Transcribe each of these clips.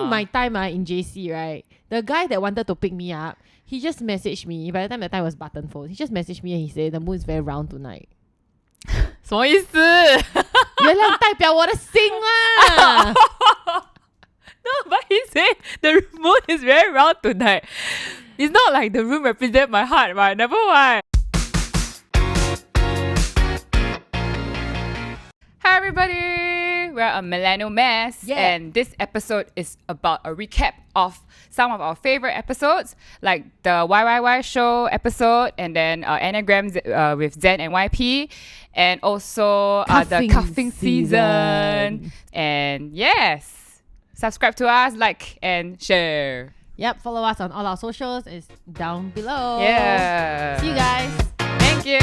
During my time in JC, right, the guy that wanted to pick me up, he just messaged me. By the time was button phone, he just messaged me and he said the moon is very round tonight. 什么意思？原谅代表我的心啦。No, but he said the moon is very round tonight. It's not like the room represents my heart, right? Never mind. Hi everybody, we're A Millennial Mess, and this episode is about a recap of some of our favorite episodes, like the YYY show episode, and then Enneagram with Zen and YP, and also the cuffing season. And yes, subscribe to us, like and share. Yep, follow us on all our socials. It's down below. Yeah. See you guys. Thank you.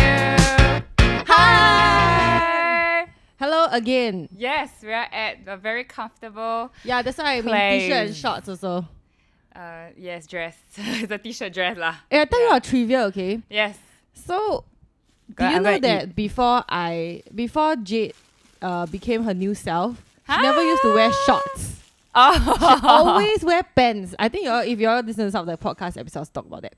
Hi. Hello again. Yes, we're at a very comfortable Yeah, that's why I mean t-shirt and shorts also. yes, dress. It's a t-shirt dress lah. I tell you a trivia, okay? Yes. So, do you know that before Jade became her new self, she never used to wear shorts. She always wear pants. I think if you're listening to some of the podcast episodes, talk about that.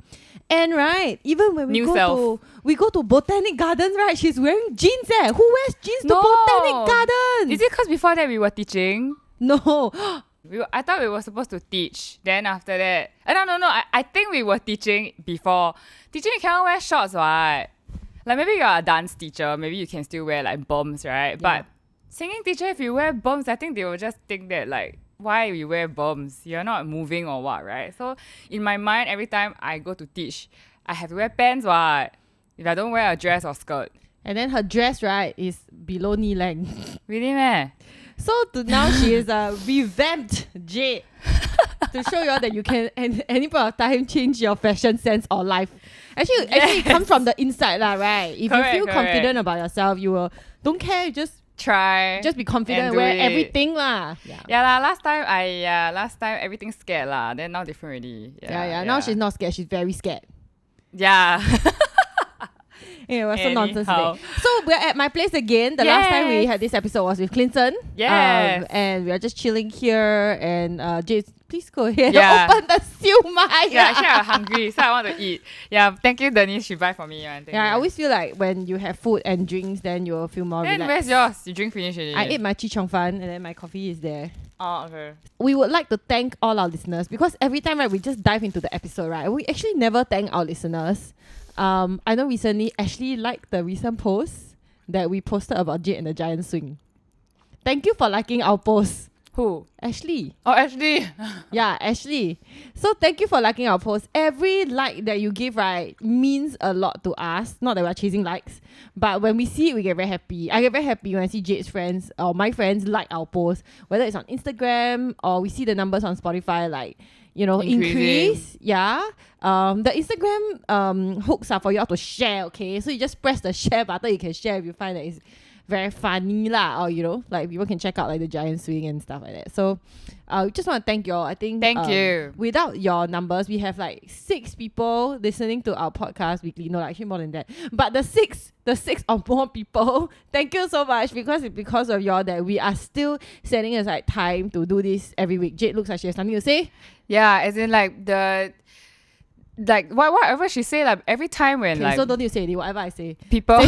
And right, even when we go to Botanic Gardens, right, she's wearing jeans. Who wears jeans to Botanic Gardens? Is it because before that we were teaching? No. I thought we were supposed to teach. Then after that, no. I think we were teaching before. Teaching you cannot wear shorts, right? Like maybe you're a dance teacher, maybe you can still wear like bombs, right? Yeah. But singing teacher, if you wear bombs, I think they will just think that like, why you wear bombs? You're not moving or what, right? So in my mind, every time I go to teach, I have to wear pants, what? If I don't wear a dress or skirt. And then her dress, right, is below knee length. Really, meh? So now she is a revamped Jade to show you all that you can at any point of time change your fashion sense or life. Actually, it comes from the inside, lah, right? If you feel confident about yourself, you will don't care, just try, just be confident and wear everything lah. Yeah lah. Last time everything scared lah. Then now different already. Yeah. Now she's not scared. She's very scared. Yeah. Anyway, so nonsense today. So we're at my place again. The last time we had this episode was with Clinton. Yes. And we're just chilling here. And Jade, please go ahead. Open the siu mai. Yeah, actually I'm hungry, so I want to eat. Yeah, thank you, Deniece. She buy for me. I always feel like when you have food and drinks, then you will feel more relaxed. Where's yours? You drink finish already? I ate my chi chong fan and then my coffee is there. Oh, okay. We would like to thank all our listeners because every time we just dive into the episode, right? We actually never thank our listeners. I know recently Ashley liked the recent post that we posted about Jade and the Giant Swing. Thank you for liking our post. Who? Ashley. Oh, Ashley. Yeah, Ashley. So thank you for liking our post. Every like that you give, right, means a lot to us. Not that we're chasing likes, but when we see it, we get very happy. I get very happy when I see Jade's friends or my friends like our post, whether it's on Instagram or we see the numbers on Spotify, like, you know, increase. Yeah. The Instagram hooks are for you all to share, okay? So you just press the share button. You can share if you find that it's very funny lah, or you know, like people can check out like the Giant Swing and stuff like that. So we just want to thank you all. I think thank you. Without your numbers, we have like 6 people listening to our podcast weekly. No, actually more than that. But the six or more people, thank you so much, because it's because of y'all that we are still setting aside time to do this every week. Jade looks like she has something to say. Yeah, as in like whatever she say, like every time when like, so don't you say it, whatever I say. People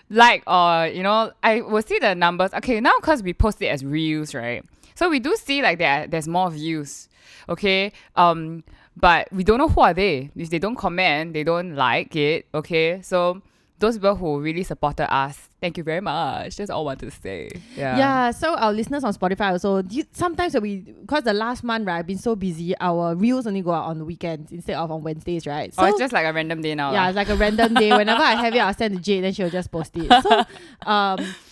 like or you know, I will see the numbers. Okay, now because we post it as reels, right? So we do see like there's more views. Okay. But we don't know who are they. If they don't comment, they don't like it. Okay. So those people who really supported us, thank you very much. That's all I wanted to say. Yeah. So our listeners on Spotify also, sometimes because the last month, right, I've been so busy, our reels only go out on the weekends instead of on Wednesdays, right? So it's just like a random day now. Yeah, it's like a random day. Whenever I have it, I'll send to Jade, then she'll just post it. So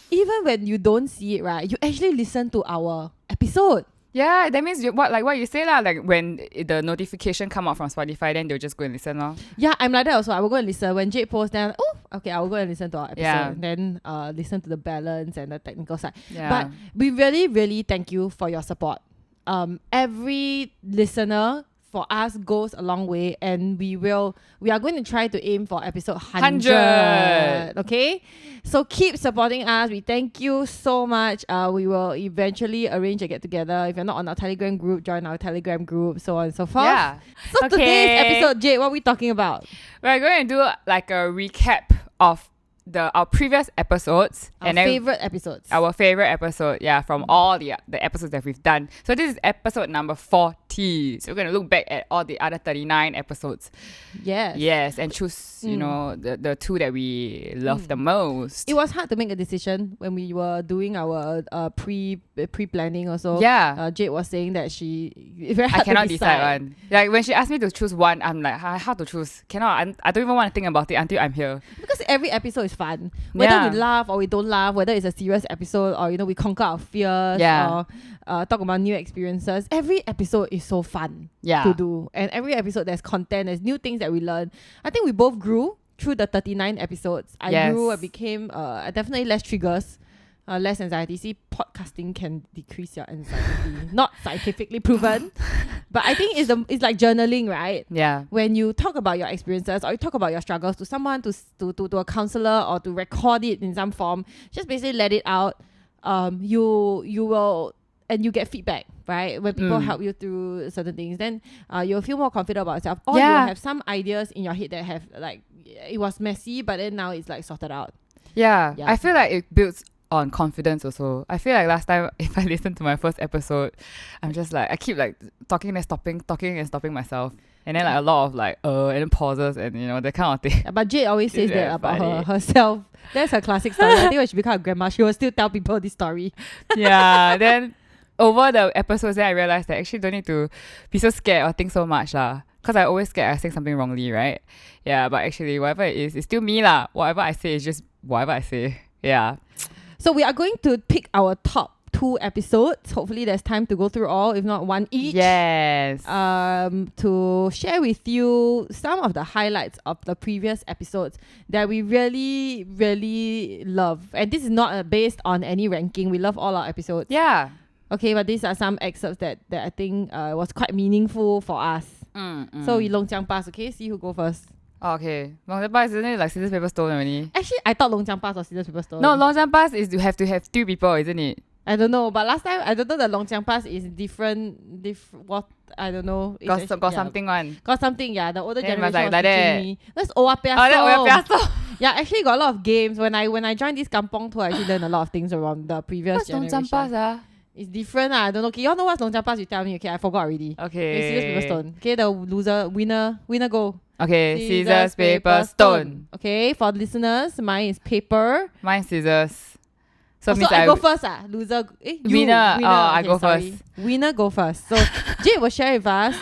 even when you don't see it, right, you actually listen to our episode. Yeah, that means what you say lah. Like when the notification come out from Spotify, then they'll just go and listen lah. Yeah, I'm like that also. I will go and listen when Jade posts. Then okay, I will go and listen to our episode. Yeah. Then listen to the balance and the technical side. Yeah. But we really, really thank you for your support. Every listener for us goes a long way, and we are going to try to aim for episode 100. 100. Okay, so keep supporting us. We thank you so much. We will eventually arrange a get together. If you're not on our Telegram group, join our Telegram group, so on and so forth. Yeah. So today's episode, Jade, what are we talking about? We're going to do like a recap of our previous episodes, Our and then favorite episodes. our favorite episode, from all the episodes that we've done. So this is episode number 40. So we're going to look back at all the other 39 episodes. Yes, and choose, the two that we love the most. It was hard to make a decision when we were doing our pre-planning also. Yeah. Jade was saying that I cannot decide one. Like when she asked me to choose one, I'm like, how to choose? Cannot. I don't even want to think about it until I'm here. Because every episode is fun. Whether we laugh or we don't laugh, whether it's a serious episode or we conquer our fears or talk about new experiences. Every episode is so fun to do. And every episode there's content, there's new things that we learn. I think we both grew through the 39 episodes. I grew, I became definitely less triggers. Less anxiety. See, podcasting can decrease your anxiety. Not scientifically proven, but I think it's like journaling, right? Yeah. When you talk about your experiences or you talk about your struggles to someone, to a counselor, or to record it in some form, just basically let it out. You will, and you get feedback, right? When people help you through certain things, then you'll feel more confident about yourself. Or you'll have some ideas in your head that have like, it was messy, but then now it's like sorted out. Yeah. I feel like it builds on confidence also. I feel like last time if I listened to my first episode, I'm just like, I keep like talking and stopping myself, and then like a lot of like and then pauses and that kind of thing. But Jade always says that about herself. That's her classic story. I think when she became a grandma, she will still tell people this story. Yeah. Then over the episodes, then I realized that I actually don't need to be so scared or think so much lah. Because I always scared I say something wrongly, right? Yeah, but actually whatever it is, it's still me lah. Whatever I say is just whatever I say. Yeah. So we are going to pick our top 2 episodes. Hopefully there's time to go through all, if not one each. Yes. To share with you some of the highlights of the previous episodes that we really, really love. And this is not based on any ranking. We love all our episodes. Yeah. Okay, but these are some excerpts that I think was quite meaningful for us. So we long jiang pass, okay? See who go first. Okay. Long jump pass, isn't it like scissors, paper, stone already? Actually, I thought long jiang pass or scissors, paper, stone. No, long jump pass is you have to have 2 people, isn't it? I don't know, but last time I don't know the long jiang pass is different. What I don't know. Got something one. Got something, yeah. The older Then generation like was teaching me. That's owapeaso. Oh, that owapeaso. Yeah, actually got a lot of games. When I joined this kampong tour, I actually learned a lot of things around the previous What's generation. long jump pass? It's different. I don't know. Okay, y'all know what's long jump pass? You tell me. Okay, I forgot already. Okay. Scissors, paper, stone. Okay, the winner go. Okay, scissors, paper, stone. Okay, for listeners, mine is paper. Mine scissors. So I go first. Loser. Winner. I go sorry. first. Winner go first. So Jade will share with us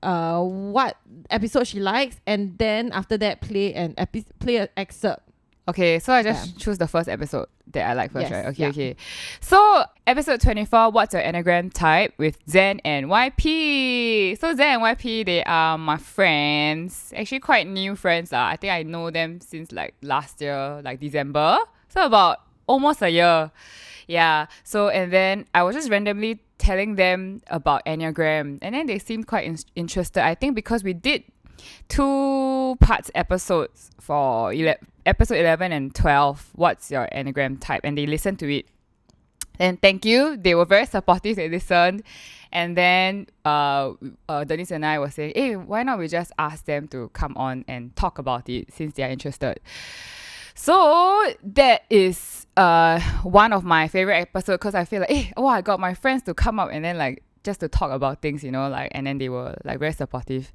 what episode she likes, and then after that play an excerpt. Okay, so I just choose the first episode that I like first, right? Okay, yeah. okay. So episode 24, what's your Enneagram type, with Zen and YP. So Zen and YP, they are my friends. Actually quite new friends. I think I know them since like last year, like December. So about almost a year. Yeah. So and then I was just randomly telling them about Enneagram, and then they seemed quite interested. I think because we did 2 parts episodes for episode 11 and 12, what's your Enneagram type, and they listened to it, and thank you, they were very supportive. They listened, and then Deniece and I were saying, hey, why not we just ask them to come on and talk about it since they are interested. So that is one of my favorite episodes, because I feel like, hey, I got my friends to come up and then like just to talk about things, and then they were like very supportive.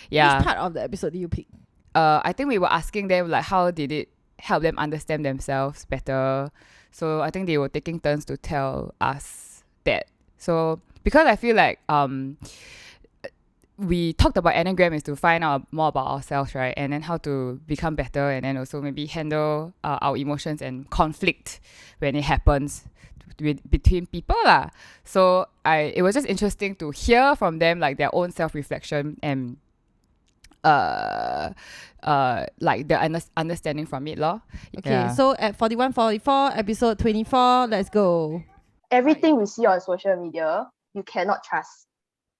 Yeah. Which part of the episode did you pick? I think we were asking them like how did it help them understand themselves better. So I think they were taking turns to tell us that. So because I feel like we talked about Enneagram is to find out more about ourselves, right? And then how to become better, and then also maybe handle our emotions and conflict when it happens between people lah. So it was just interesting to hear from them like their own self-reflection and like the understanding from it lor. Okay, so at 4144 episode 24, let's go. Everything we see on social media, you cannot trust.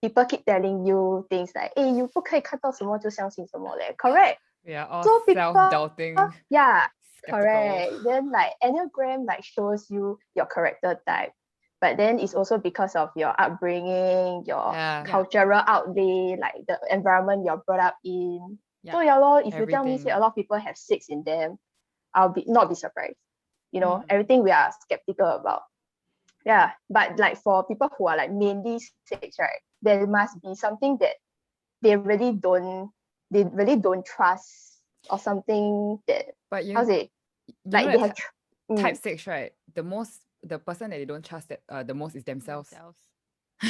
people keep telling you things like, "Hey, you 不可以看到什么就相信什么 leh." Correct. Yeah, all So people, self-doubting. yeah, Skeptical. correct. Then like Enneagram like shows you your character type, but then it's also because of your upbringing, your cultural outlay, like the environment you're brought up in. So yeah, lor, if you tell me say a lot of people have 6 in them, I'll not be surprised. You know, everything we are skeptical about. Yeah, but like for people who are like mainly 6, right, there must be something that they really don't trust, or something that, But you, how's it? Like know they that have type 6, right? The person that they don't trust the most is themselves.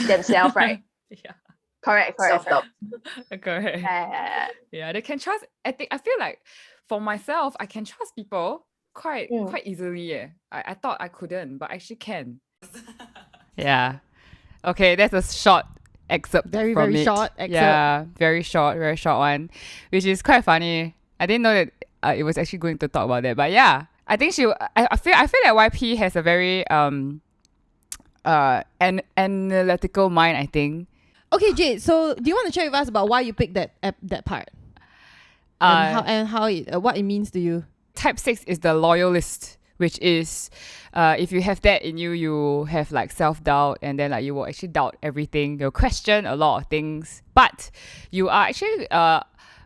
themselves, right? Yeah. Correct. Self-doubt. Correct. Yeah, they can trust. I feel like for myself, I can trust people quite easily. Yeah. I thought I couldn't, but I actually can. Yeah. Okay, that's a short excerpt from very it. short excerpt. Yeah, very short one, which is quite funny. I didn't know that it was actually going to talk about that, but yeah, I think I feel that YP has a very analytical mind, I think. Okay, Jade, so do you want to share with us about why you picked that part? And how it what it means to you? Type 6 is the loyalist, which is if you have that in you, you have like self-doubt, and then like you will actually doubt everything. You'll question a lot of things. But you are actually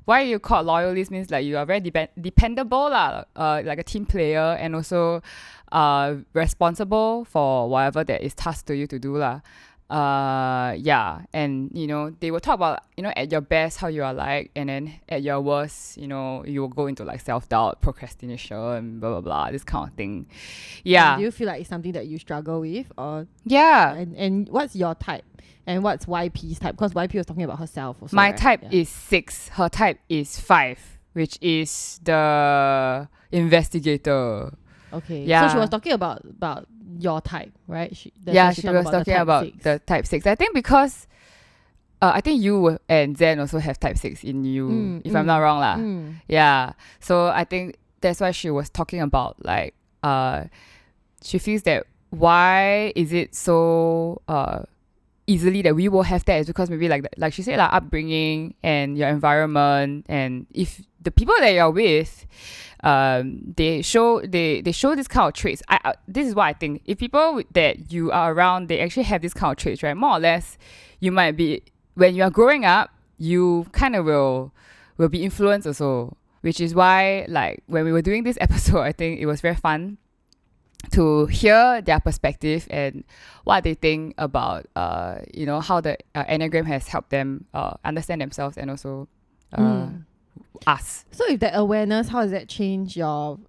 why you call loyalist means like you are very dependable lah, like a team player, and also responsible for whatever that is tasked to you to do lah. Yeah, and you know, they will talk about, you know, at your best how you are like, and then at your worst, you know, you will go into like self-doubt, procrastination, blah blah blah, this kind of thing. Yeah. And do you feel like it's something that you struggle with, or and what's your type, and what's YP's type? Because YP was talking about herself also. My right? type is 6, her type is 5, which is the investigator. Okay. Yeah. So she was talking about your type, right? She was talking about the type 6. I think because I think you and Zen also have type 6 in you, if I'm not wrong lah. Yeah. So I think that's why she was talking about like she feels that why is it so easily that we will have that is because maybe like she said, like upbringing and your environment, and if the people that you're with they show this kind of traits. This is what I think. If people that you are around, they actually have this kind of traits, right? More or less, you might be, when you are growing up, you kind of will be influenced also. Which is why, like, when we were doing this episode, I think it was very fun to hear their perspective and what they think about, you know, how the Enneagram has helped them understand themselves, and also us. So if that awareness, how does that change your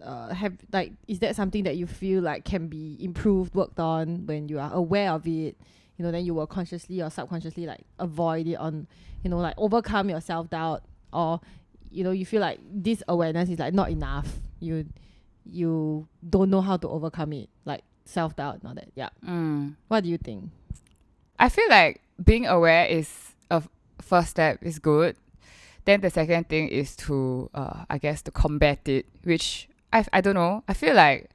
have, like, is that something that you feel like can be improved, worked on when you are aware of it? You know, then you will consciously or subconsciously like avoid it, on, you know, like overcome your self-doubt, or, you know, you feel like this awareness is like not enough. You don't know how to overcome it, like self-doubt and all that. Yeah. What do you think? I feel like being aware is a first step, is good. Then the second thing is to, I guess, to combat it, which I don't know. I feel like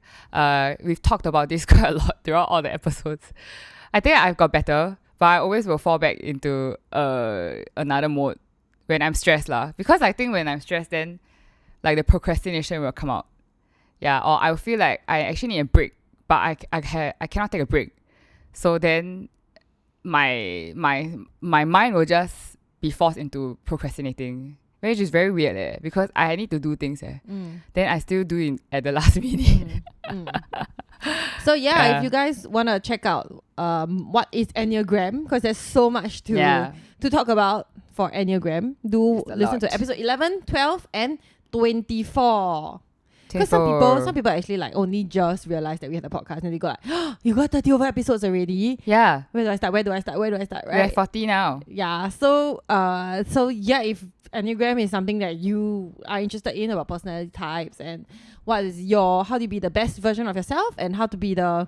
we've talked about this quite a lot throughout all the episodes. I think I've got better, but I always will fall back into another mode when I'm stressed lah. Because I think when I'm stressed, then like the procrastination will come out. Yeah, or I feel like I actually need a break, but I cannot take a break. So then my mind will just be forced into procrastinating, which is very weird because I need to do things then I still do it at the last minute. So yeah, if you guys want to check out what is Enneagram, because there's so much to talk about for Enneagram, do listen to episode 11, 12 and 24. Because some people actually like only just realize that we have the podcast, and they go like, oh, you got 30 over episodes already? Yeah. Where do I start? Right? We're 40 now. Yeah. So yeah, if Enneagram is something that you are interested in, about personality types and how do you be the best version of yourself, and how to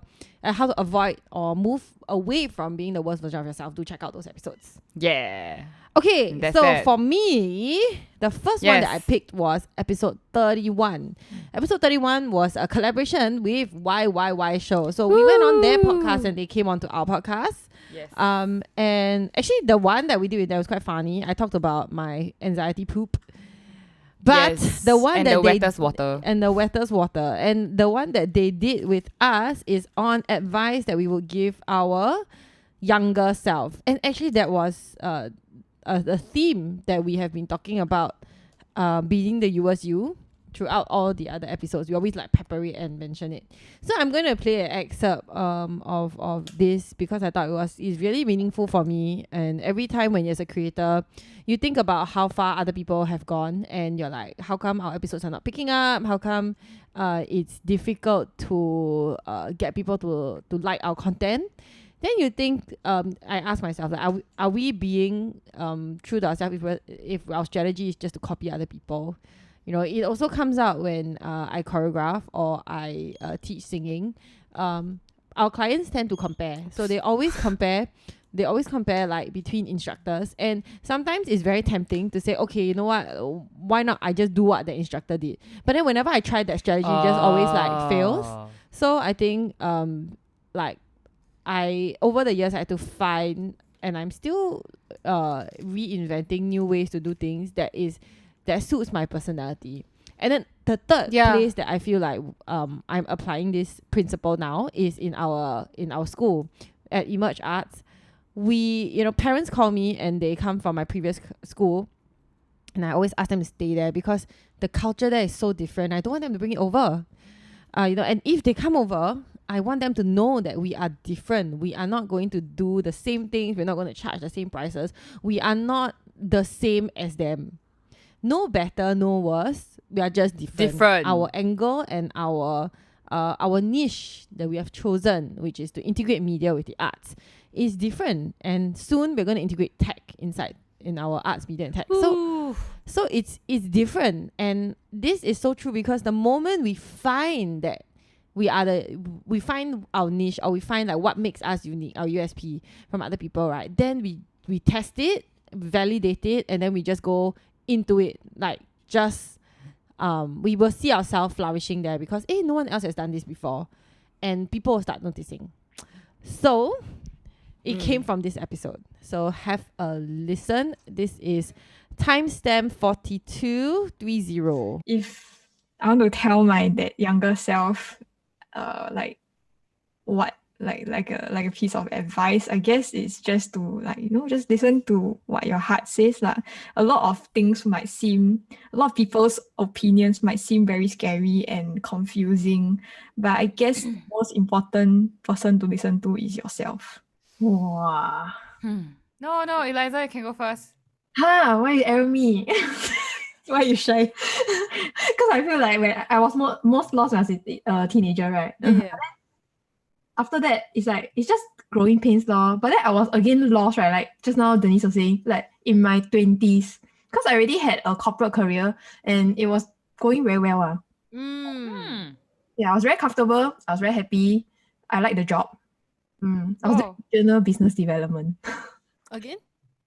avoid or move away from being the worst version of yourself. Do check out those episodes. Yeah. Okay, That's so it. for me, the first one that I picked was episode 31. Episode 31 was a collaboration with YYY Show. So we went on their podcast and they came onto our podcast. Yes. And actually the one that we did with them was quite funny. I talked about my anxiety poop. But the one and that the wettest water. And the wettest water. And the one that they did with us is on advice that we would give our younger self. And actually that was a theme that we have been talking about, beating the US you throughout all the other episodes. We always like pepper it and mention it. So I'm going to play an excerpt of this because I thought it's really meaningful for me. And every time when you're a creator, you think about how far other people have gone and you're like, how come our episodes are not picking up? How come it's difficult to get people to like our content? Then you think, I ask myself, like, are we being true to ourselves if our strategy is just to copy other people? You know, it also comes out when I choreograph or I teach singing. Our clients tend to compare. So they always compare like between instructors. And sometimes it's very tempting to say, okay, you know what? Why not I just do what the instructor did? But then whenever I try that strategy, it just always like fails. So I think over the years I had to find, and I'm still reinventing new ways to do things that suits my personality. And then the third place that I feel like I'm applying this principle now is in our school at Emerge Arts. Parents call me and they come from my previous school, and I always ask them to stay there because the culture there is so different. I don't want them to bring it over. And if they come over, I want them to know that we are different. We are not going to do the same things. We're not going to charge the same prices. We are not the same as them. No better, no worse. We are just different. Our angle and our niche that we have chosen, which is to integrate media with the arts, is different. And soon we're going to integrate tech inside in our arts, media, and tech. Ooh. So it's different. And this is so true because the moment we find that we find our niche, or we find like what makes us unique, our USP from other people, right? Then we test it, validate it, and then we just go into it. Like just we will see ourselves flourishing there because no one else has done this before, and people will start noticing. So it came from this episode. So have a listen. This is timestamp 4230. If I want to tell my younger self like a piece of advice, I guess it's just to just listen to what your heart says. A lot of people's opinions might seem very scary and confusing, but I guess the most important person to listen to is yourself. Wow. No, Eliza, you can go first. Why you error me? Why you shy? Because I feel like when I was most lost when I was a teenager, right? Yeah. After that, it's just growing pains lor. But then I was again lost, right? Like just now Deniece was saying, like in my 20s, because I already had a corporate career and it was going very well. Yeah, I was very comfortable. I was very happy. I liked the job. I was doing regional business development. Again?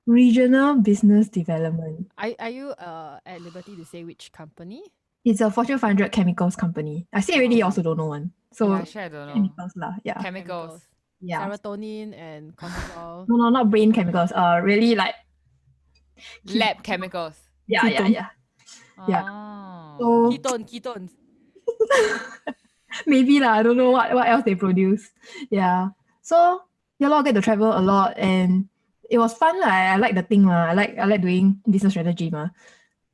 Regional business development. Are you at liberty to say which company? It's a Fortune 500 chemicals company. I say already, you also don't know one. So actually, I don't know. chemicals lah. Yeah. Chemicals. Yeah. Serotonin and cortisol. No, not brain chemicals. Really like Lab chemicals. Yeah. Oh. So Ketones. maybe lah. I don't know what else they produce. Yeah. So I get to travel a lot and it was fun. I like the thing. I like doing business strategy.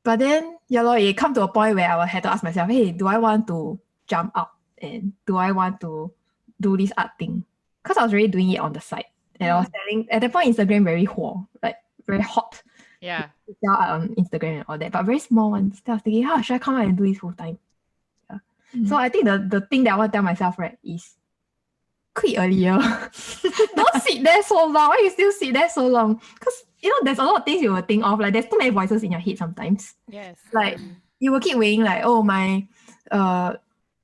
But then, it come to a point where I had to ask myself, hey, do I want to jump up and do I want to do this art thing? Because I was already doing it on the side. And I was telling, at that point, Instagram very very hot. Yeah. Sell art on Instagram and all that, but very small ones. So I was thinking, should I come out and do this full time? Yeah. So I think the thing that I want to tell myself, right, is quit earlier. Don't sit there so long. Why you still sit there so long? Because there's a lot of things you will think of. Like there's too many voices in your head sometimes. Yes. Like you will keep weighing like, my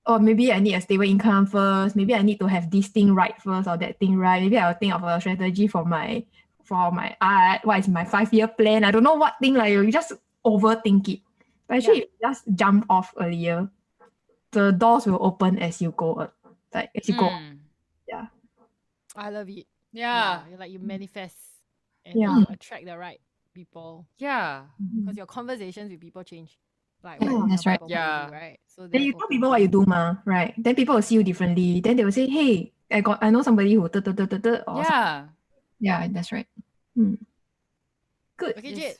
or maybe I need a stable income first. Maybe I need to have this thing right first or that thing right. Maybe I'll think of a strategy for my art. What is my 5-year plan? I don't know what thing, like you just overthink it. But actually, if you just jump off earlier, the doors will open as you go. Like as you go. Yeah. I love it. Yeah. You manifest and Yeah. you attract the right people. Yeah. Because your conversations with people change. Like Yeah, what that's you right. tell people what you do, right? So Then you tell people what you do, right? Then people will see you differently. Then they will say, "Hey, I know somebody who." Or Yeah. yeah, that's right. Good. Okay, Jade.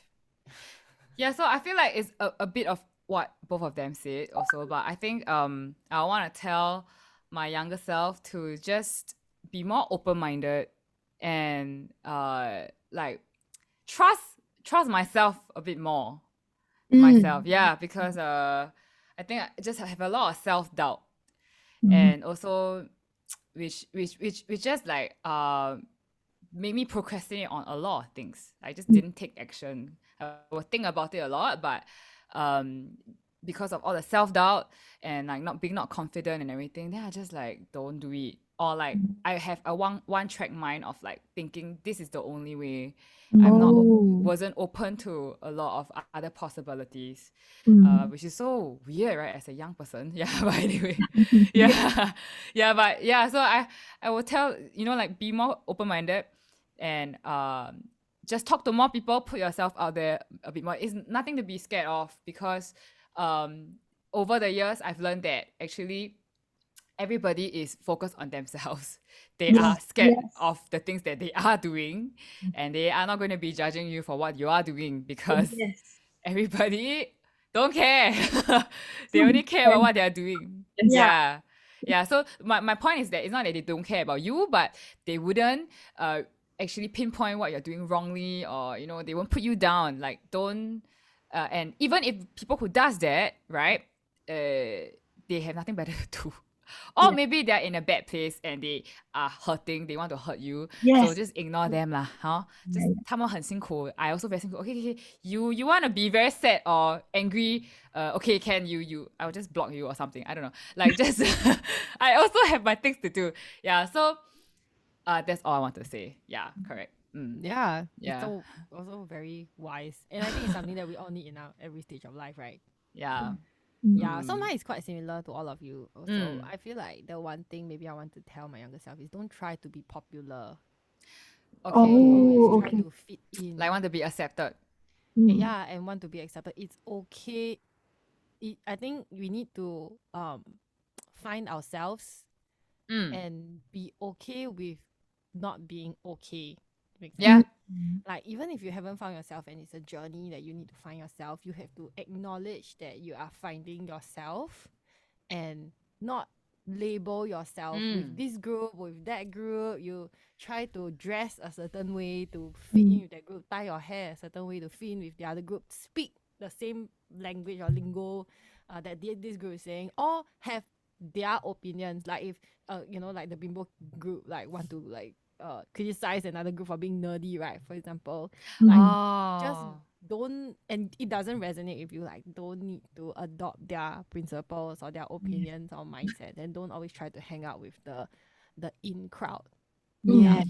Yeah, so I feel like it's a bit of what both of them said also, but I think I want to tell my younger self to just be more open-minded and like trust myself a bit more. Myself, yeah, because I think I just have a lot of self-doubt, and also which just like made me procrastinate on a lot of things. I just didn't take action. I would think about it a lot, but because of all the self-doubt and like not confident and everything, then I just like don't do it. Or like I have a one track mind of like thinking this is the only way. Wasn't open to a lot of other possibilities, which is so weird, right? As a young person, yeah. But anyway, yeah. So I will tell like be more open-minded and just talk to more people, put yourself out there a bit more. It's nothing to be scared of because over the years I've learned that actually everybody is focused on themselves. They are scared of the things that they are doing, and they are not going to be judging you for what you are doing because everybody don't care. They only care about what they are doing. Yeah. So my point is that it's not that they don't care about you, but they wouldn't actually pinpoint what you're doing wrongly, or they won't put you down. Like don't and even if people who does that, right, they have nothing better to do. Or maybe they're in a bad place and they are hurting, they want to hurt you. So just ignore them lah, huh? Just 他们很辛苦, I also very 辛苦. Okay. You want to be very sad or angry, okay, can you I will just block you or something. I don't know. Like just I also have my things to do. Yeah, so that's all I want to say. Yeah, correct. Yeah. It's also very wise. And I think it's something that we all need in our every stage of life, right? Yeah. Yeah, so mine is quite similar to all of you. Also, I feel like the one thing maybe I want to tell my younger self is don't try to be popular. Okay. Try to fit in. Like want to be accepted. Yeah, and want to be accepted. It's okay. I think we need to find ourselves and be okay with not being okay. Yeah. Like even if you haven't found yourself and it's a journey that you need to find yourself, you have to acknowledge that you are finding yourself and not label yourself with this group, with that group. You try to dress a certain way to fit in with that group, tie your hair a certain way to fit in with the other group, speak the same language or lingo that this group is saying, or have their opinions. Like if like the bimbo group like want to like criticize another group for being nerdy, right? For example, like just don't, and it doesn't resonate with you, like don't need to adopt their principles or their opinions or mindset. Then don't always try to hang out with the in crowd.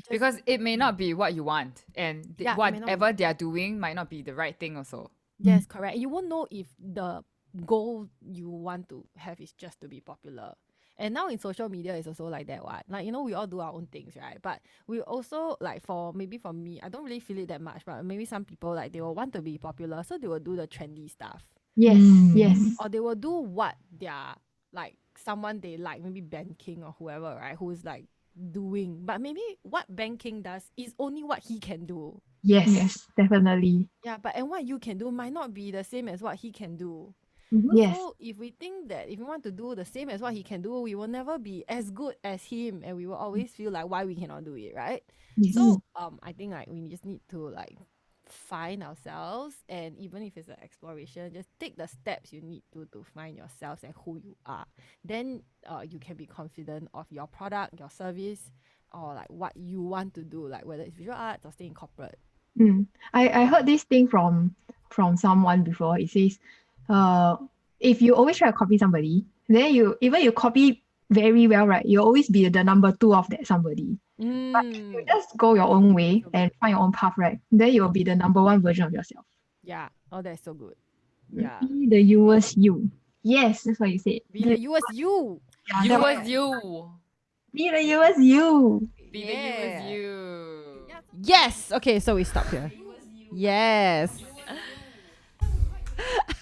Because it may not be what you want, and whatever they are doing might not be the right thing also. Yes, correct. You won't know if the goal you want to have is just to be popular. And now in social media, it's also like that, what? Like, we all do our own things, right? But we also, like, for me, I don't really feel it that much, but maybe some people, like, they will want to be popular, so they will do the trendy stuff. Yes. Or they will do what they're, like, someone they like, maybe Ben King or whoever, right? Who's, like, doing. But maybe what Ben King does is only what he can do. Yes, definitely. Yeah, and what you can do might not be the same as what he can do. So if we think that if we want to do the same as what he can do, we will never be as good as him, and we will always feel like why we cannot do it, right? So I think like we just need to like find ourselves, and even if it's an exploration, just take the steps you need to find yourselves and who you are. Then you can be confident of your product, your service, or like what you want to do, like whether it's visual arts or stay in corporate. I heard this thing from someone before. It says if you always try to copy somebody, then you copy very well, right? You'll always be the number 2 of that somebody. But if you just go your own way and find your own path, right? Then you'll be the number 1 version of yourself. Yeah. Oh, that's so good. Yeah. Be the yours you. Yes, that's what you said. Be the you as you. Yeah, You that was was- you. Be the yours you. Be the you was you. Yes. Okay, so we stop here. Yes.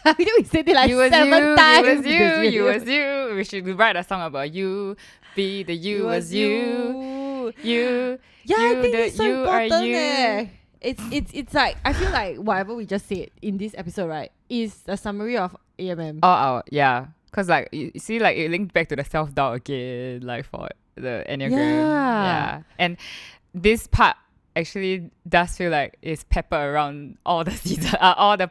I think we said it like You was 7 you, times. you was you, This you video. was you. We should write a song about you. Be the you was you. You. Yeah, I you, think the it's so you are important. you. It's like I feel like whatever we just said in this episode, right, is a summary of AMM. Yeah. Cause like you see, like it linked back to the self-doubt again, like for the Enneagram. Yeah. And this part actually does feel like it's pepper around all the season, all the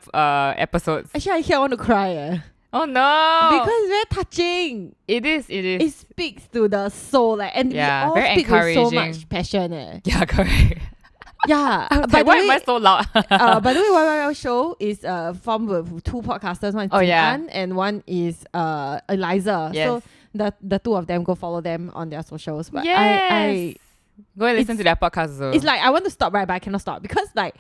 episodes. Actually, I want to cry. Oh no! Because it's very touching. It is. It speaks to the soul, like, and Yeah, we all very speak with so encouraging. much passion. Yeah, correct. Yeah. Like, why am I so loud? By the way, YYL show is formed with 2 podcasters. One is Jing yeah. An and one is Eliza. Yes. So the 2 of them, go follow them on their socials. But Yes. Go and listen to their podcast also. it's like I want to stop, right, but I cannot stop because like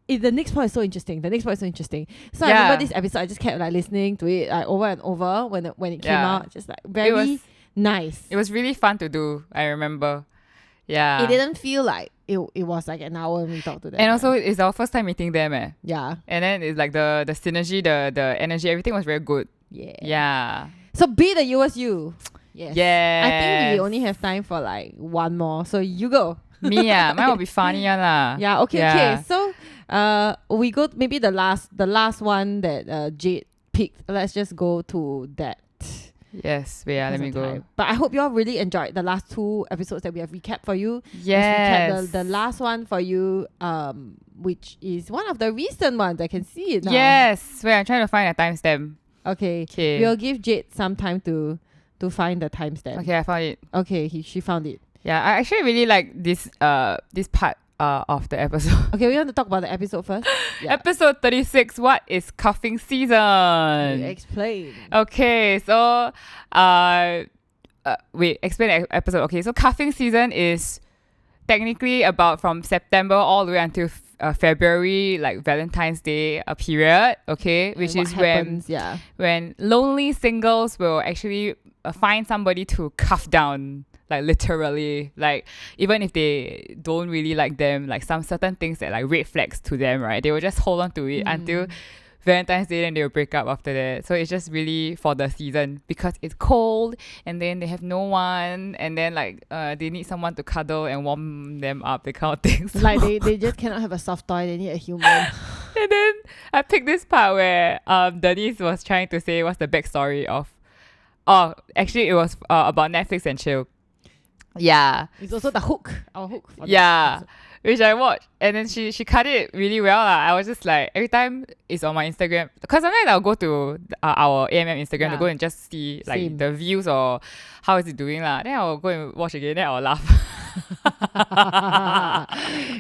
the next point is so interesting. So I Yeah. remember this episode, I just kept like listening to it like over and over when it came Yeah. out. Just like very was- nice. It was really fun to do. I remember. Yeah. It didn't feel like it was like an hour when we talked to them. And also, it's our first time meeting them. yeah. And then it's like the synergy, the energy, everything was very good. Yeah. Yeah. So be the you as you. Yes. Yes. I think we only have time for like one more. So you go. Me, mine will be funny, lah. Yeah, okay, Yeah. okay. So we go maybe the last one that Jade picked. Let's just go to that. Yes. Wait, let because me of go. time. But I hope you all really enjoyed the last 2 episodes that we have recapped for you. Yes. Let's recap the last one for you, which is one of the recent ones. I can see it now. Yes. Wait, I'm trying to find a timestamp. Okay. Okay. We'll give Jade some time to find the timestamp. Okay, I found it. Okay, she found it. Yeah, I actually really like this part of the episode. Okay, we want to talk about the episode first. Yeah. Episode 36, what is cuffing season? Explain. Okay, so wait, explain the episode. Okay, so cuffing season is technically about from September all the way until February, like Valentine's Day, a period. Okay, which And is what happens, yeah. when lonely singles will actually find somebody to cuff down, like literally, like even if they don't really like them, like some certain things that like red flags to them, right, they will just hold on to it until Valentine's Day, and they will break up after that. So it's just really for the season because it's cold and then they have no one, and then like they need someone to cuddle and warm them up, that kind of things. Like they just cannot have a soft toy, they need a human. And then I picked this part where Deniece was trying to say what's the backstory of. Oh, actually, it was about Netflix and chill. Yeah, It's also the hook. Our hook. For the yeah, episode. which I watched, and then she cut it really well. I was just like, every time it's on my Instagram, because sometimes I'll go to our AMM Instagram to Yeah. go and just see like Same. the views or how is it doing lah. Then I'll go and watch again. Then I'll laugh.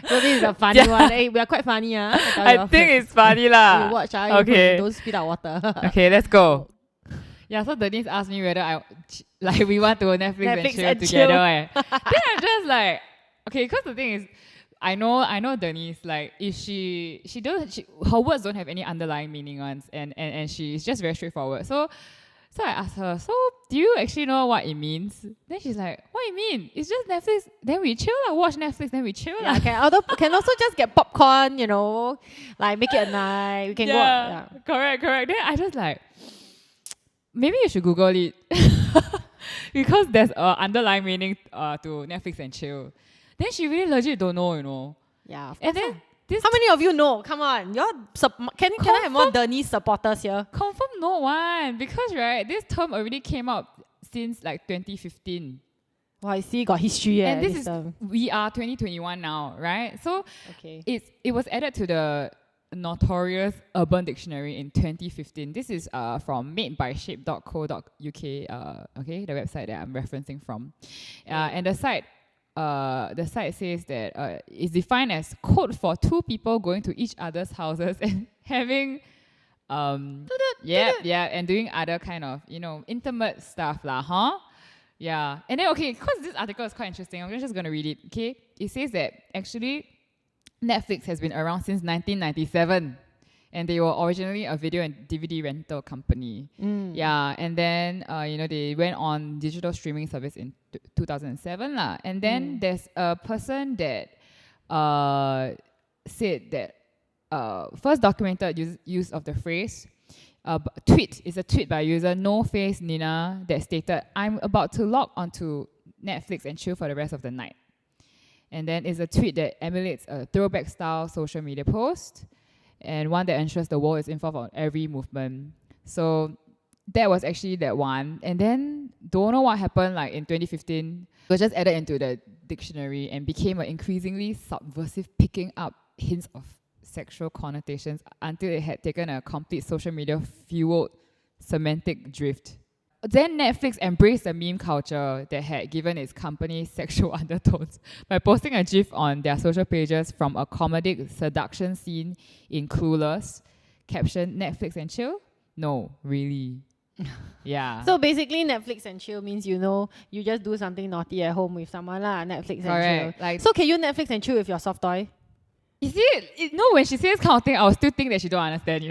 So this is a funny one. Hey, we are quite funny, I think it's funny lah. You watch, Okay. don't spit out water. Okay, let's go. Yeah, so Deniece asked me whether we want to Netflix and Netflix chill and together. chill. Then I'm just like, okay, because the thing is, I know Deniece, like if her words don't have any underlying meaning ones, and she's just very straightforward. So I asked her, so do you actually know what it means? Then she's like, what you mean? It's just Netflix, then we chill, watch Netflix, then we chill. Yeah, can also just get popcorn, like make it a night. We can go. Yeah. Correct. Then I just like, maybe you should Google it because there's a underlying meaning to Netflix and chill. Then she really legit don't know. Yeah. Of And course then lah. this How many of you know? Come on, can I have more Deniece supporters here? confirm no one, because right, this term already came out since like 2015. Well, I see, got history. And this this is term. we are 2021 now, right? So Okay. it was added to the notorious Urban Dictionary in 2015. This is from madebyshape.co.uk, okay, the website that I'm referencing from. And the site says that it's defined as code for 2 people going to each other's houses and having and doing other kind of, intimate stuff lah, huh? Yeah. And then, okay, because this article is quite interesting, I'm just going to read it, okay? It says that actually Netflix has been around since 1997. And they were originally a video and DVD rental company. Yeah, and then, they went on digital streaming service in 2007 lah. And then there's a person that said that first documented use of the phrase, tweet is a tweet by user No Face Nina that stated, "I'm about to log onto Netflix and chill for the rest of the night." And then it's a tweet that emulates a throwback style social media post, and one that ensures the world is informed on every movement. So that was actually that one. And then don't know what happened, like in 2015, it was just added into the dictionary and became an increasingly subversive, picking up hints of sexual connotations until it had taken a complete social media fueled semantic drift. Then Netflix embraced the meme culture that had given its company sexual undertones by posting a gif on their social pages from a comedic seduction scene in Clueless, caption "Netflix and chill." No, really. Yeah. So basically, Netflix and chill means you just do something naughty at home with someone lah. Netflix and chill. So can you Netflix and chill with your soft toy? You see, when she says this kind of thing, I will still think that she don't understand,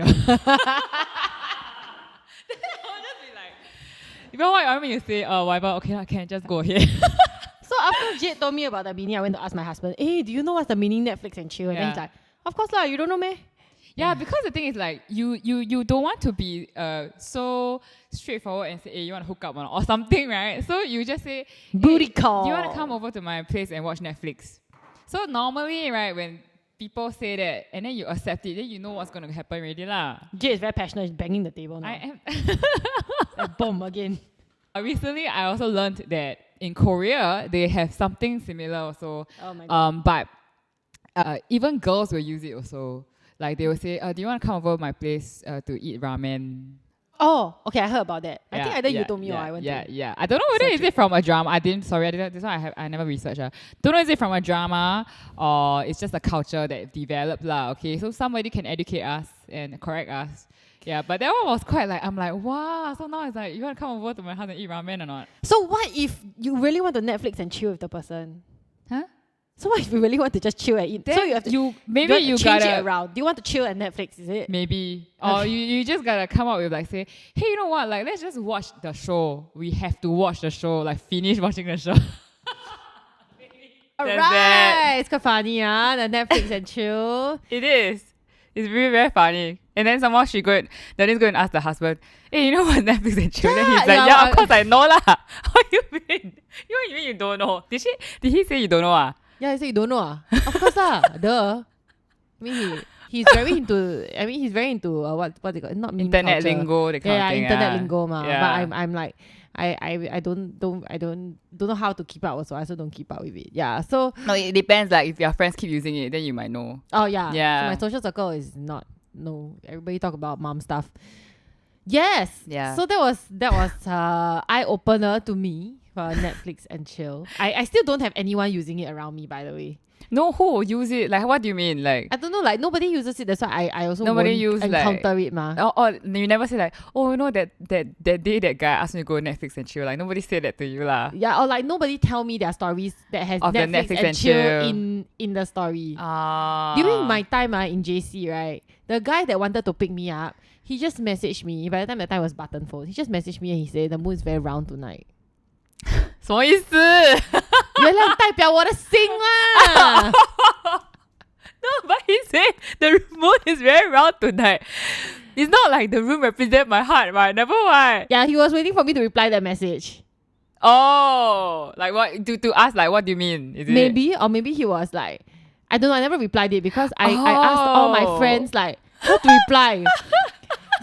Even what I mean, you say, whatever, okay, I can just go ahead. So after Jade told me about the meaning, I went to ask my husband, "Hey, do you know what's the meaning Netflix and chill?" And then he's like, "Of course lah, you don't know me." Yeah, because the thing is like you don't want to be so straightforward and say, "Hey, you want to hook up or something, right?" So you just say, "Booty call. Do you want to come over to my place and watch Netflix?" So normally, right, when people say that and then you accept it, then you know what's going to happen already lah. Jade is very passionate, he's banging the table now. I am. And boom, again. Recently, I also learned that in Korea, they have something similar also. Oh my God. But even girls will use it also. Like they will say, "Do you want to come over my place to eat ramen?" Oh, okay, I heard about that. I think either you told me or I went to. Yeah. I don't know whether is it from a drama. I didn't. This one I never researched. Don't know is it from a drama or it's just a culture that developed lah. Okay, so somebody can educate us and correct us. Yeah, but that one was quite like, I'm like, wow. So now it's like, you want to come over to my house and eat ramen or not? So what if you really want to Netflix and chill with the person? Huh? So what if you really want to just chill and eat? Then so you have to change it around. Do you want to chill and Netflix? Is it? Maybe. Or you just gotta come up with like say, hey, you know what? Like let's just watch the show. We have to watch the show. Like finish watching the show. Alright, it's quite funny, the Netflix and chill. It is. It's really very funny. And then somehow Denise go and ask the husband, hey, you know what Netflix and chill? Then he's like, yeah, of course I know lah. What you mean? You mean you don't know? Did he say you don't know? Yeah, he said you don't know. Of course lah. Duh. I mean he's very into what they call not internet lingo, that kind of thing. Internet lingo ma. Yeah. But I'm like I don't know how to keep up also. I also don't keep up with it. Yeah. So no, it depends. Like if your friends keep using it, then you might know. Oh yeah. Yeah. So my social circle is not everybody talk about mom stuff. Yes. Yeah. So that was eye opener to me for Netflix and chill. I still don't have anyone using it around me, by the way. No, who use it? Like, what do you mean? Like, I don't know. Like, nobody uses it. That's why I also nobody won't encounter it, ma. Oh, you never say like, oh, you know that day that guy asked me to go Netflix and chill. Like, nobody said that to you, lah. Yeah, or like nobody tell me their stories that has of Netflix and chill in the story. During my time in JC, right, the guy that wanted to pick me up, he just messaged me. By the time was button phone, he just messaged me and he said the moon is very round tonight. 什么意思？原来代表我的心啦。No, but he said the moon is very round tonight. It's not like the room represents my heart, right? Never mind. Yeah, he was waiting for me to reply that message. Oh, like what? To ask like, what do you mean? Is maybe, or maybe he was like, I don't know. I never replied it because I asked all my friends like how to reply.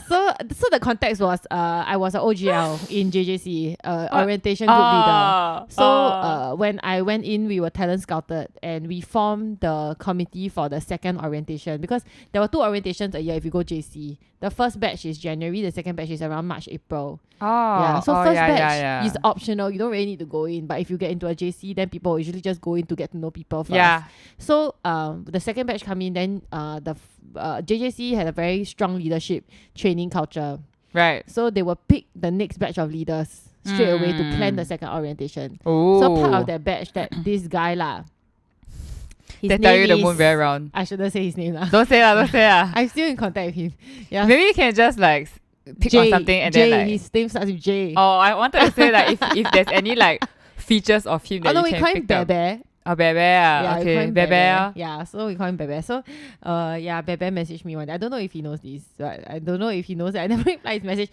So the context was I was an OGL in JJC, orientation group leader. So when I went in, we were talent scouted and we formed the committee for the second orientation because there were 2 orientations a year if you go JC. The first batch is January, the second batch is around March, April. Yeah. So first batch is optional. You don't really need to go in. But if you get into a JC, then people usually just go in to get to know people first. Yeah. So the second batch come in, then JJC had a very strong leadership training culture. Right. So they will pick the next batch of leaders straight away to plan the second orientation. Ooh. So part of that batch, that this guy lah, his They name tell you the is- moon very round. I shouldn't say his name lah. Don't say lah. I'm still in contact with him. Yeah. Maybe you can just like pick on something and Jay, then like. his name starts with J. Oh, I wanted to say like if there's any like features of him that no, you we can call him pick up. Bebe. Oh, Bebe. Yeah, we call Okay, him Bebe. Yeah, so we call him Bebe. So, Bebe messaged me one day. I don't know if he knows this. But I don't know if he knows that I never replied his message.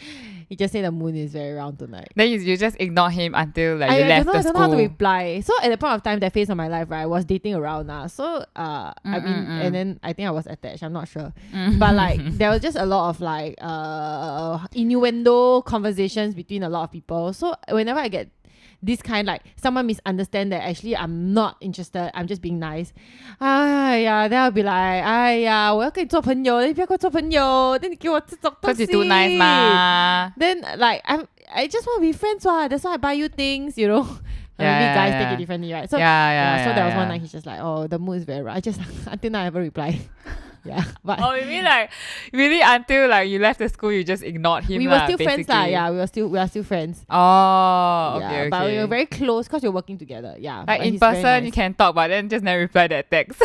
He just said the moon is very round tonight. Then you just ignore him until like you I left don't know, the I don't know how to school. reply. So at the point of time, that phase of my life, right, I was dating around now. So I mean, and then I think I was attached. I'm not sure, but like there was just a lot of like innuendo conversations between a lot of people. So whenever I get this kind, like someone misunderstand that actually I'm not interested, I'm just being nice. Yeah, then I'll be like, 我要跟你做朋友，你不要跟我做朋友， then 你给我这种东 Cause 西。 you too nice ma. Then like I just want to be friends, that's why I buy you things, you know. Maybe guys take it differently, right? So so there was one night he's just like, oh, the mood is very rough. I just until now I haven't replied. Yeah, but Oh, you mean like really until like you left the school, you just ignored him? we were still friends lah. Yeah, we are still friends. Oh, Yeah, okay. but we were very close because we were working together. Yeah, like but in he's very person, nice. you can talk, but then just never reply that text.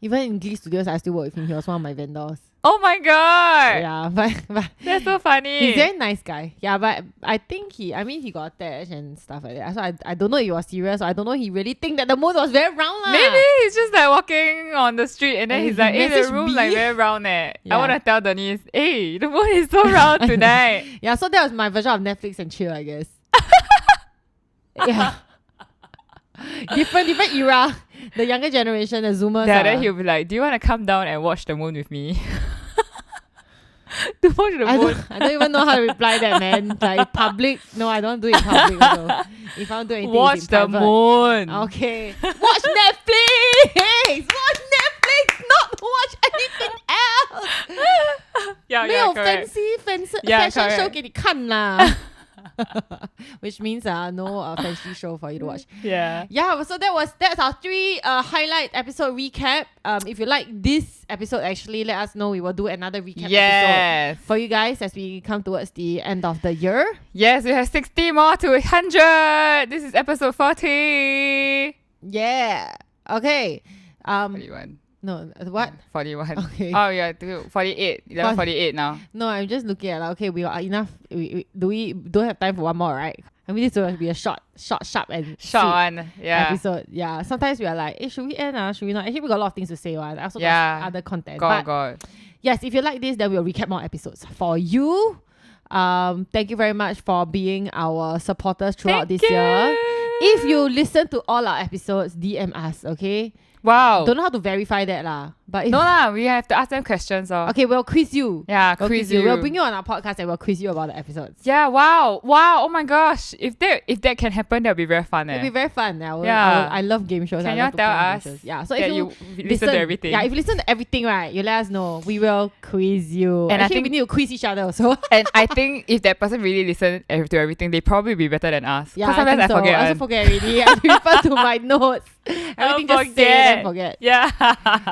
Even in Glee Studios, I still work with him. He was one of my vendors. Oh my god, Yeah, but that's so funny. he's a very nice guy. Yeah, but I think he got attached and stuff like that. So I don't know if he was serious, or I don't know he really think that the moon was very round lah. Maybe he's just like walking on the street and then And he's he like, hey, the messaged room me. like very round I Yeah. want to tell Deniece, hey, the moon is so round tonight. Yeah, so that was my version of Netflix and chill, I guess. Yeah. different era. The younger generation, the Zoomers. Yeah, then he'll be like, do you want to come down and watch the moon with me? To watch the moon. I don't even know how to reply that, man. Like public. No, I don't do it in public also. If I don't do anything, Watch it's in the private. moon. Okay. Watch Netflix! Watch Netflix! Not watch anything else! Yeah, 没有 correct. fashion Yeah, show correct. 给你看啦。Which means no fancy show for you to watch. Yeah. Yeah, so that's our 3 highlight episode recap. If you like this episode, actually let us know. We will do another recap episode Yes. for you guys as we come towards the end of the year. Yes, we have 60 more to 100. This is episode 40. Yeah. Okay. 41. No, what? 41. Okay. Oh, yeah, 48. 11:48 now. No, I'm just looking at okay, we are enough. We don't have time for one more, right? I mean, this will be a short, sharp, and Short sweet one. Yeah. episode. Yeah. Sometimes we are like, should we end? Should we not? Actually, we got a lot of things to say. I also Yeah. got other content. But God. yes, if you like this, then we'll recap more episodes for you. Thank you very much for being our supporters throughout Thank this you. year. If you listen to all our episodes, DM us, okay? Wow. Don't know how to verify that lah. But if, No lah, we have to ask them questions. okay, we'll quiz you. Yeah, We'll quiz you. We'll bring you on our podcast and we'll quiz you about the episodes. Yeah, wow. Oh my gosh. If that can happen, that'll be very fun. It'll be very fun. Yeah. I love game shows. Can I you love to tell play game us shows. Yeah. So that if you listen to everything? Yeah, if you listen to everything, right, you let us know. We will quiz you. And I Actually, think- we need to quiz each other also. And I think if that person really listens to everything, they probably be better than us. Yeah, 'Cause sometimes I think so. forget. I also one. forget already. I refer to my notes. Everything just say then forget. Yeah.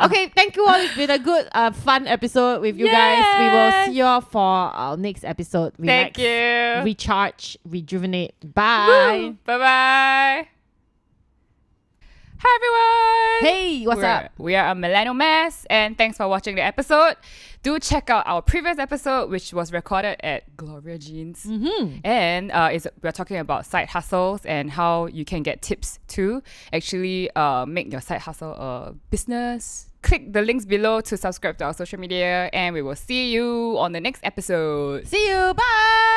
Okay, thank you all. It's been a good, fun episode with you guys. We will see you all for our next episode. Thank Relax, you. recharge, rejuvenate. Bye. Bye bye. Hi everyone. Hey, what's up? We are A Millennial Mess, and thanks for watching the episode. Do check out our previous episode, which was recorded at Gloria Jeans. And we're talking about side hustles and how you can get tips to actually make your side hustle a business. Click the links below to subscribe to our social media, and we will see you on the next episode. See you. Bye.